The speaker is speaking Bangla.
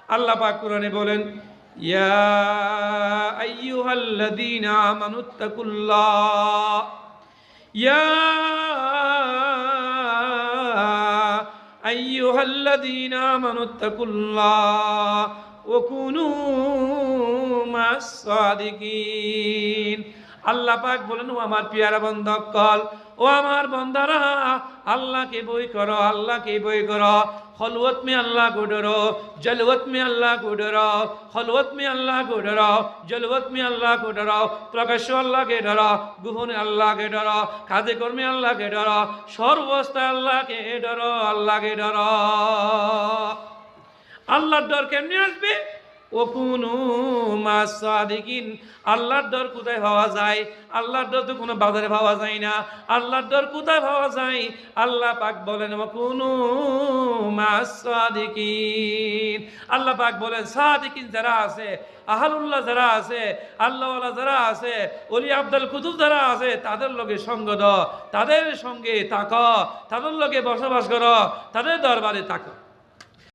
আল্লাহ পাক কোরআনে বলেন, ইয়া আইয়ুহাল্লাযীনা আমানুত্তাকুল্লাহ, ইয়া আইয়ুহাল্লাযীনা আমানুত্তাকুল্লাহ ওয়া কুনু মাস সাদিকিন। আল্লাহ পাক বলেন, ও আমার পিয়ারা বন্ধকল, ও আমার বন্দারা, আল্লাহকে বই করো, আল্লাহকে বই করো। खलवत में अल्लाह को डरो, जलवत में अल्लाह को डरो, खलवत में अल्लाह को डरो, जलवत में अल्लाह को डरो, प्रकाश अल्लाह के डरो, गुहने अल्लाह के डरो, खादे कर्मे अल्लाह के डरो, सर्वस्था अल्लाह के डरो, अल्लाह के डरो। আল্লাহর ডর কেমনে আসবে? ওকুনু মাস সাদিকিন। আল্লাহর ডর কোথায় পাওয়া যায়? আল্লাহর ডর তো কোনো বাজারে পাওয়া যায় না। আল্লাহর ডর কোথায় পাওয়া যায়? আল্লাহ পাক বলেন ওকুনু মাস সাদিকিন। আল্লাহ পাক বলেন সাদিকিন যারা আছে, আহলুল্লাহ যারা আছে, আল্লাহওয়ালা যারা আছে, ওলি আব্দুল কুতুব যারা আছে, তাদের লগে সঙ্গ দাও, তাদের সঙ্গে থাকো, তাদের লগে বসবাস করো, তাদের দরবারে থাকো।